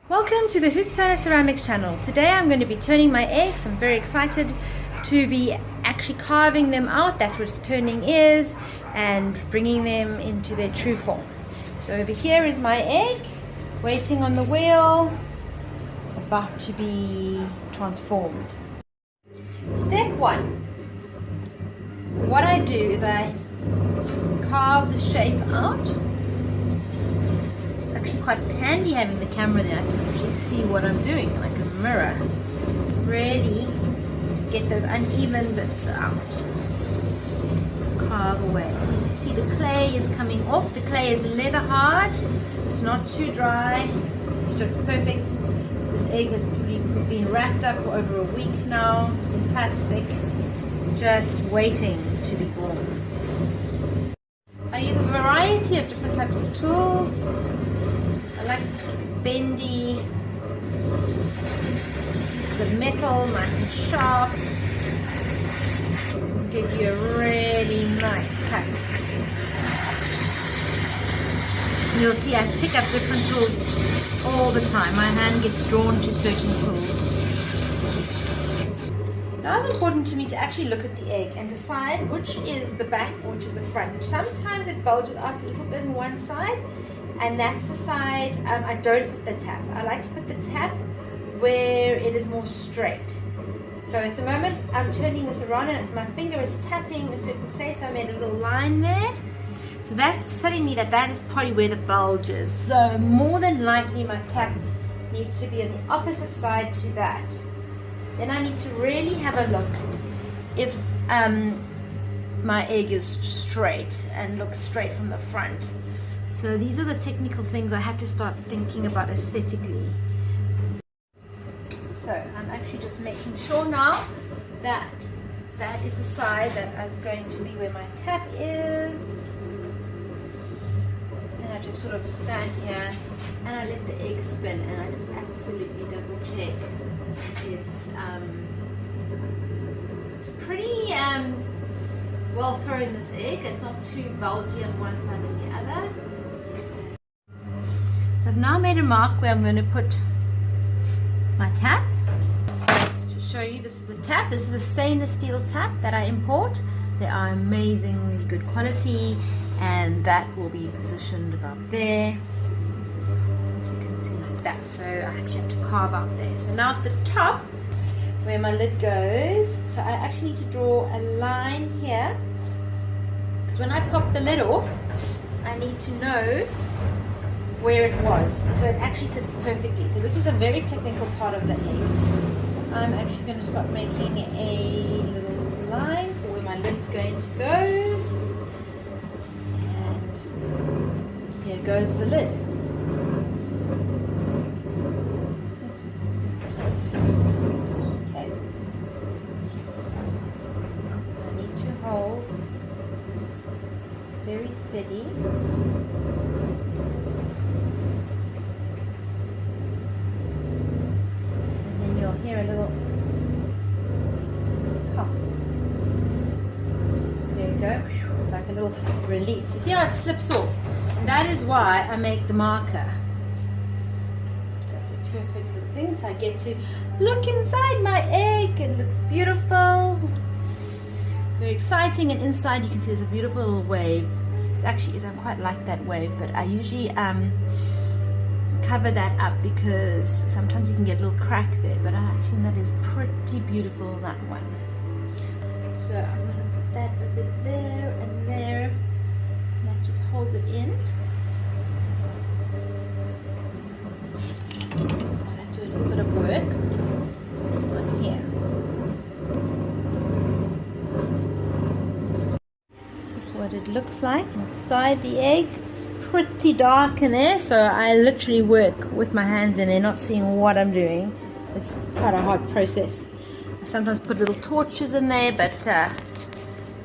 Welcome to the Hoets-Turner Ceramics channel. Today I'm going to be turning my eggs. I'm very excited to be actually carving them out. That's what turning is, and bringing them into their true form. So over here is my egg, waiting on the wheel, about to be transformed. Step one. What I do is I carve the shape out. Actually quite handy having the camera there. I can actually see what I'm doing, like a mirror. Really get those uneven bits out. Carve away. See, the clay is coming off. The clay is leather hard. It's not too dry. It's just perfect. This egg has been wrapped up for over a week now in plastic, just waiting to be born. I use a variety of different types of tools. I like bendy pieces of metal, nice and sharp. Give you a really nice cut. You'll see I pick up different tools all the time. My hand gets drawn to certain tools. Now it's important to me to actually look at the egg and decide which is the back or which is the front. Sometimes it bulges out a little bit on one side, and that's the side I don't put the tap. I like to put the tap where it is more straight. So at the moment I'm turning this around and my finger is tapping a certain place. I made a little line there. So that's telling me that that is probably where the bulge is. So more than likely my tap needs to be on the opposite side to that. Then I need to really have a look if my egg is straight and looks straight from the front. So these are the technical things I have to start thinking about aesthetically. So I'm actually just making sure now that that is the side that is going to be where my tap is. And I just sort of stand here and I let the egg spin and I just absolutely double check. It's pretty well thrown, this egg. It's not too bulgy on one side and the other. So I've now made a mark where I'm going to put my tap. Just to show you, this is the tap. This is a stainless steel tap that I import. They are amazingly good quality, and that will be positioned about there. That. So I actually have to carve out there. So now at the top where my lid goes, so I actually need to draw a line here, because when I pop the lid off I need to know where it was, so it actually sits perfectly. So this is a very technical part of the egg. So I'm actually going to start making a little line for where my lid's going to go, and here goes the lid. Hold very steady, and then you'll hear a little pop. There we go, like a little release. You see how it slips off, and that is why I make the marker. That's a perfect little thing. So I get to look inside my egg. It looks beautiful. Very exciting, and inside you can see there's a beautiful little wave. It actually is, I quite like that wave, but I usually cover that up because sometimes you can get a little crack there, but I actually think that is pretty beautiful, that one. So I'm going to put that with it there and there, and that just holds it in. I'm going to do a little bit of work on here. What it looks like inside the egg. It's pretty dark in there, so I literally work with my hands in there, not seeing what I'm doing. It's quite a hard process. I sometimes put little torches in there, but it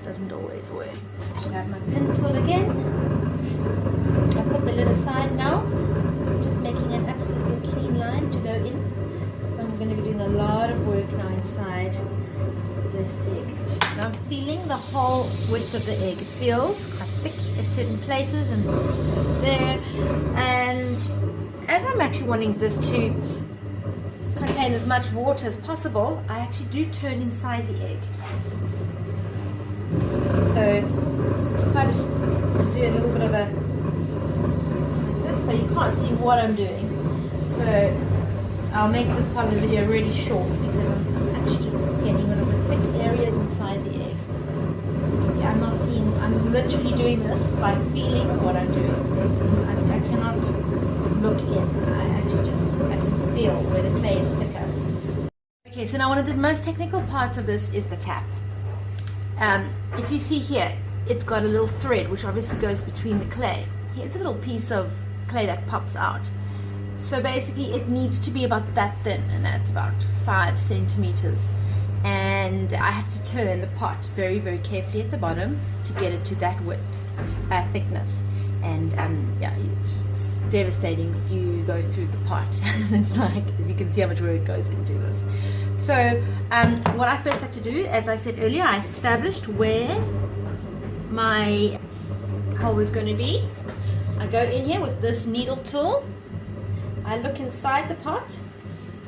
doesn't always work. I should have my pin tool again. I put the lid aside now. I'm just making an absolutely clean line to go in. So I'm going to be doing a lot of work now inside this egg. Now I'm feeling the whole width of the egg. It feels quite thick at certain places and there, and as I'm actually wanting this to contain as much water as possible, I actually do turn inside the egg. So it's quite a, do a little bit of a like this, so you can't see what I'm doing. So I'll make this part of the video really short because I'm actually just getting rid of the thick areas inside the egg. See, I'm not seeing, I'm literally doing this by feeling what I'm doing. I cannot look in. I actually just, I can feel where the clay is thicker. Okay, so now one of the most technical parts of this is the tap. If you see here, it's got a little thread which obviously goes between the clay. Here's a little piece of clay that pops out. So basically it needs to be about that thin, and that's about 5 centimeters. And I have to turn the pot very, very carefully at the bottom to get it to that width, thickness. And yeah, it's devastating if you go through the pot. It's like, you can see how much work goes into this. So what I first had to do, as I said earlier, I established where my hole was going to be. I go in here with this needle tool. I look inside the pot.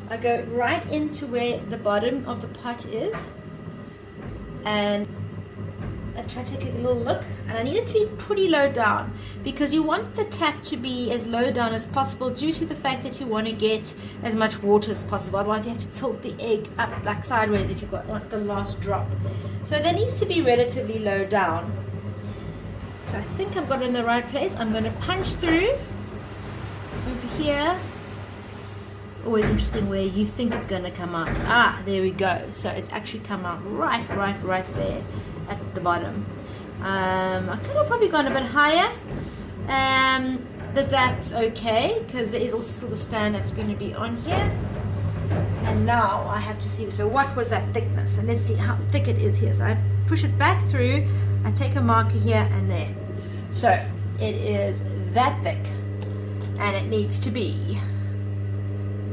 I go right into where the bottom of the pot is, and I try to take a little look, and I need it to be pretty low down because you want the tap to be as low down as possible due to the fact that you want to get as much water as possible. Otherwise you have to tilt the egg up like sideways if you've got the last drop. So that needs to be relatively low down. So I think I've got it in the right place. I'm going to punch through over here. It's always interesting where you think it's going to come out. Ah, there we go. So it's actually come out right there at the bottom. I could have probably gone a bit higher, but that's okay because there is also still the stand that's going to be on here. And now I have to see, so what was that thickness, and let's see how thick it is here. So I push it back through, I take a marker here and there. So it is that thick, and it needs to be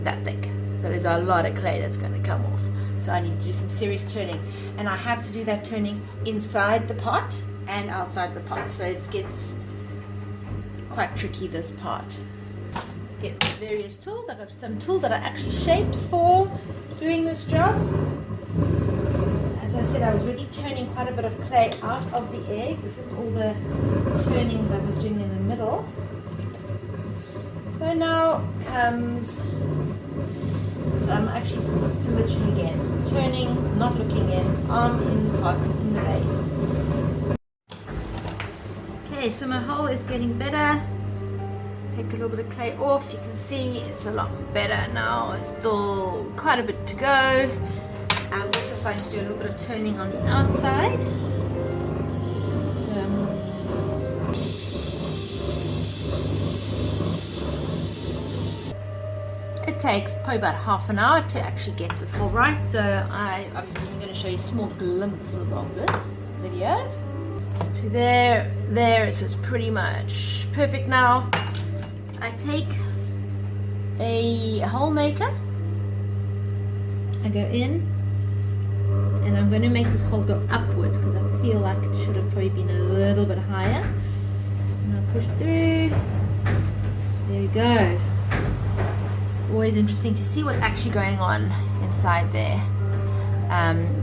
that thick. So there's a lot of clay that's going to come off. So I need to do some serious turning, and I have to do that turning inside the pot and outside the pot. So it gets quite tricky, this part. Get various tools. I've got some tools that are actually shaped for doing this job. As I said, I was really turning quite a bit of clay out of the egg. This is all the turnings I was doing in the middle. So now comes, so I'm actually literally again turning, not looking in, arm in the pot, in the base. Okay, so my hole is getting better. Take a little bit of clay off. You can see it's a lot better now. It's still quite a bit to go. I'm also starting to do a little bit of turning on the outside. It takes probably about half an hour to actually get this hole right. So I obviously am going to show you small glimpses of this video. So to there, so it's pretty much perfect now. I take a hole maker, I go in, and I'm going to make this hole go upwards because I feel like it should have probably been a little bit higher. And I'll push through. There we go. It's always interesting to see what's actually going on inside there.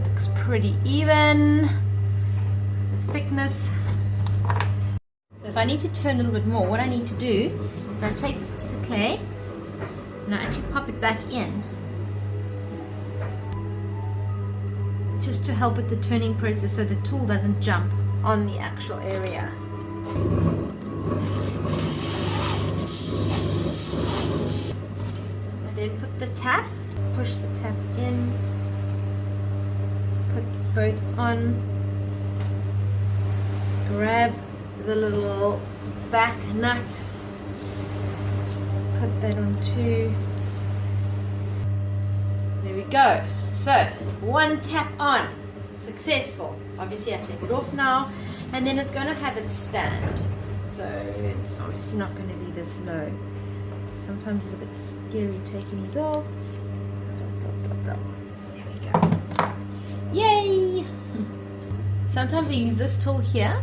Looks pretty even. The thickness. So if I need to turn a little bit more, what I need to do is I take this piece of clay and I actually pop it back in, just to help with the turning process so the tool doesn't jump on the actual area. I then put the tap, push the tap in, put both on, grab the little back nut, put that on too. There we go. So one tap on, successful. Obviously I take it off now, and then it's going to have its stand. So it's obviously not going to be this low. Sometimes it's a bit scary taking these off. There we go. Yay! Sometimes I use this tool here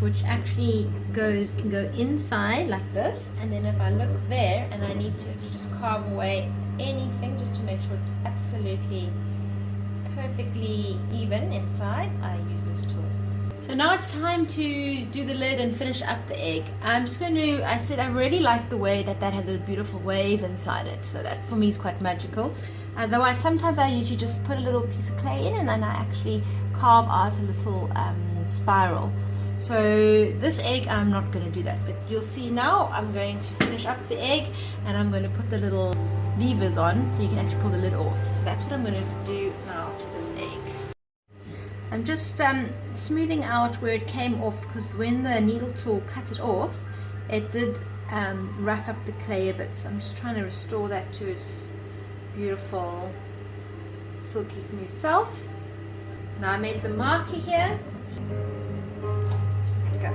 which actually can go inside like this, and then if I look there and I need to just carve away anything just to make sure it's absolutely perfectly even inside, I use this tool. So now it's time to do the lid and finish up the egg. I'm just going to, I said I really like the way that had a beautiful wave inside it, so that for me is quite magical. Otherwise, sometimes I usually just put a little piece of clay in and then I actually carve out a little spiral. So this egg, I'm not going to do that, but you'll see now I'm going to finish up the egg and I'm going to put the little levers on so you can actually pull the lid off. So that's what I'm going to do now to this egg. I'm just smoothing out where it came off, because when the needle tool cut it off, it did rough up the clay a bit. So I'm just trying to restore that to its beautiful silky smooth self. Now I made the marker here. Go.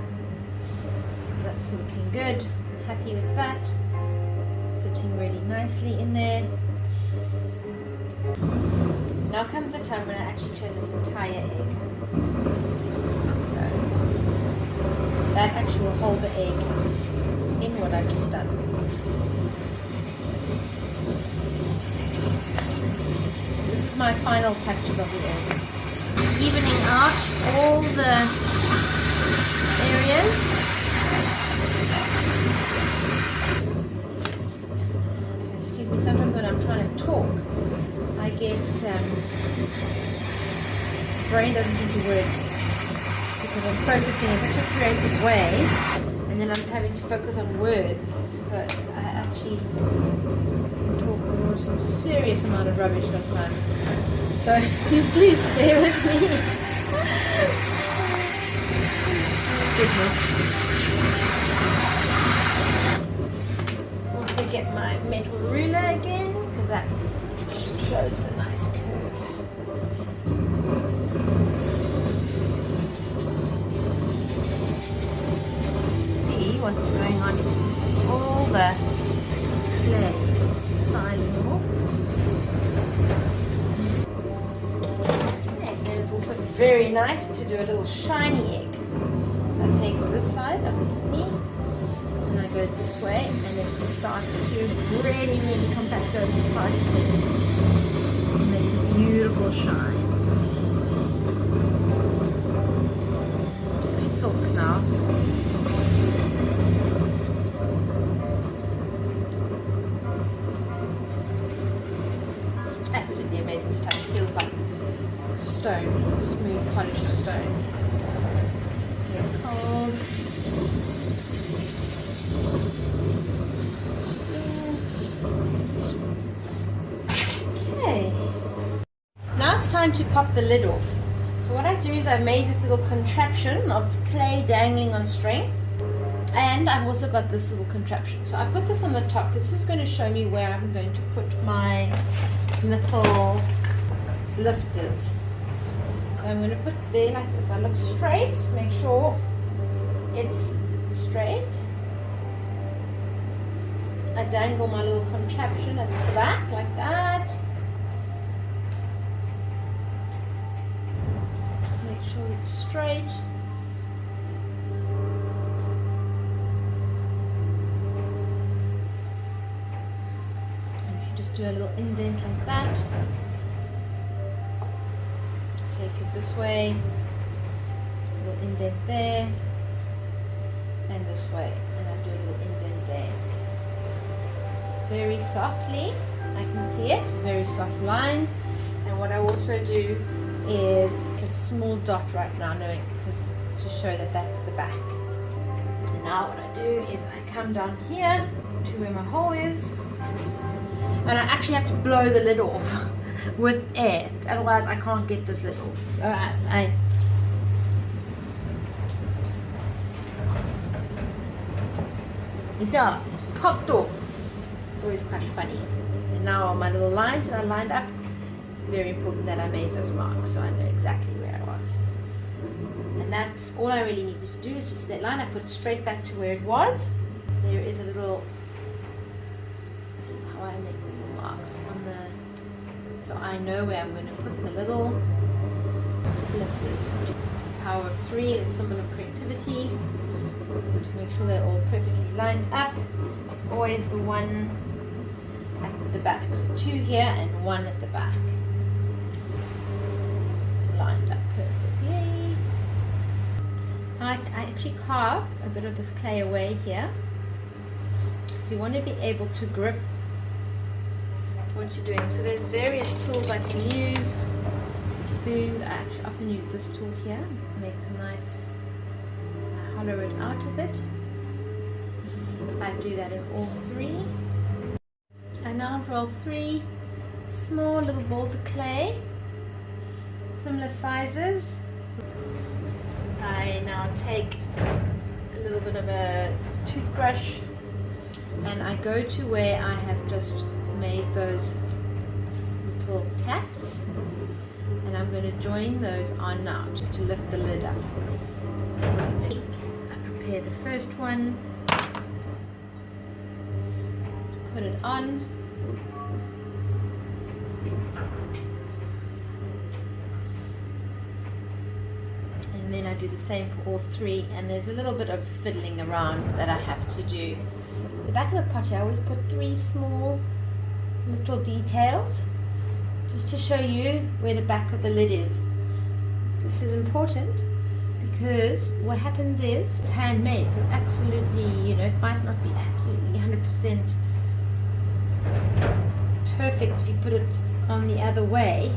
So that's looking good. Happy with that. Sitting really nicely in there. Now comes the time when I actually turn this entire egg. So that actually will hold the egg in what I've just done. This is my final touches of the egg. Evening out all the areas. Excuse me, sometimes when I'm trying to talk, I get, brain doesn't seem to work because I'm focusing in such a creative way, and then I'm having to focus on words, so I actually can talk some serious amount of rubbish sometimes. So please bear with me. Goodness. Also get my metal ruler again, because that shows a nice curve. See what's going on? It's just all the clay filing off. And then it's also very nice to do a little shiny egg. I take this side of the knee and I go this way, and it starts to really compact those particles. Make a beautiful shine. Silk now. Absolutely amazing to touch. Feels like stone, smooth polished stone. Very cold. Okay. Now it's time to pop the lid off. So what I do is I've made this little contraption of clay dangling on string, and I've also got this little contraption. So I put this on the top. This is going to show me where I'm going to put my little lifters. So I'm going to put it there like this. I look straight, make sure it's straight. I dangle my little contraption at the back like that. Make sure it's straight. And you just do a little indent like that. Take it this way, a little indent there, and this way, and I do a little indent there. Very softly, I can see it, very soft lines. And what I also do is a small dot right now, knowing because to show that that's the back. And now what I do is I come down here to where my hole is, and I actually have to blow the lid off with air, otherwise I can't get this lid off. So I it's now popped off. It's always quite funny. And now my little lines that I lined up, it's very important that I made those marks so I know exactly where I was. And that's all I really needed to do, is just that line. I put it straight back to where it was. There is a little, this is how I make little marks on the, so I know where I'm going to put the little lifters. power of 3, the symbol of creativity. To make sure they're all perfectly lined up. It's always the one at the back. So 2 here and 1 at the back. Lined up perfectly. I actually carve a bit of this clay away here. So you want to be able to grip what you're doing. So there's various tools I can use. Spoons, I actually often use this tool here. It makes a nice, hollow it out a bit. I do that in all 3. And now roll 3 small little balls of clay, similar sizes. I now take a little bit of a toothbrush and I go to where I have just made those little caps, and I'm going to join those on now just to lift the lid up. I prepare the first one, put it on, and then I do the same for all 3, and there's a little bit of fiddling around that I have to do. The back of the pot I always put 3 small little details just to show you where the back of the lid is. This is important because what happens is it's handmade, so it's absolutely, you know, it might not be absolutely 100% perfect if you put it on the other way.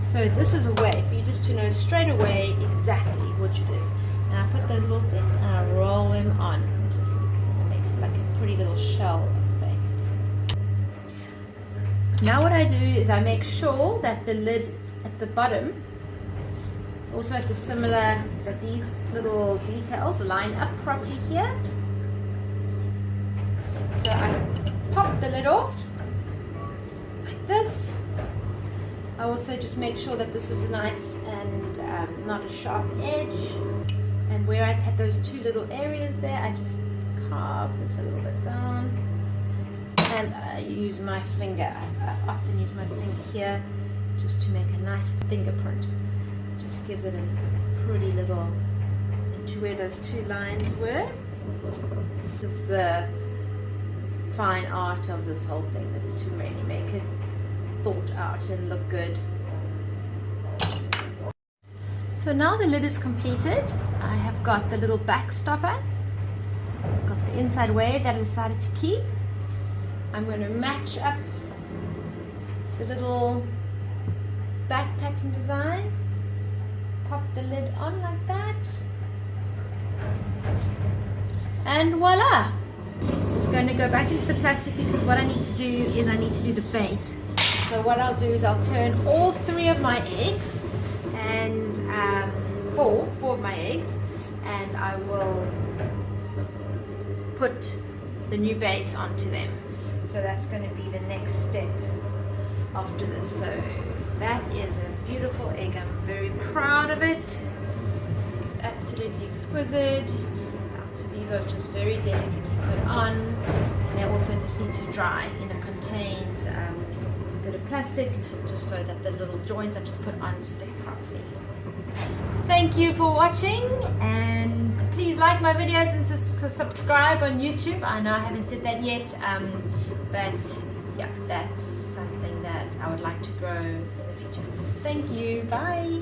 So this is a way for you just to know straight away exactly which it is. And I put those little things and I roll them on. Just, it makes it like a pretty little shell effect. Now what I do is I make sure that the lid at the bottom is also at the similar, that these little details line up properly here. So I pop the lid off like this. I also just make sure that this is nice and not a sharp edge. And where I had those 2 little areas there, I just carve this a little bit down. And I use my finger. I often use my finger here just to make a nice fingerprint. Just gives it a pretty little, into where those 2 lines were. This is the fine art of this whole thing, is to really make it thought out and look good. So now the lid is completed. I have got the little back stopper, I've got the inside wave that I decided to keep. I'm going to match up the little back pattern design, pop the lid on like that, and voila! It's going to go back into the plastic because what I need to do is I need to do the base. So what I'll do is I'll turn all 3 of my eggs, and 4 of my eggs, and I will put the new base onto them. So that's going to be the next step after this. So that is a beautiful egg. I'm very proud of it. It's absolutely exquisite. So these are just very delicately put on. And they also just need to dry in a contained bit of plastic, just so that the little joints I've just put on stick properly. Thank you for watching, and please like my videos and subscribe on YouTube. I know I haven't said that yet, but yeah, that's something that I would like to grow in the future. Thank you. Bye.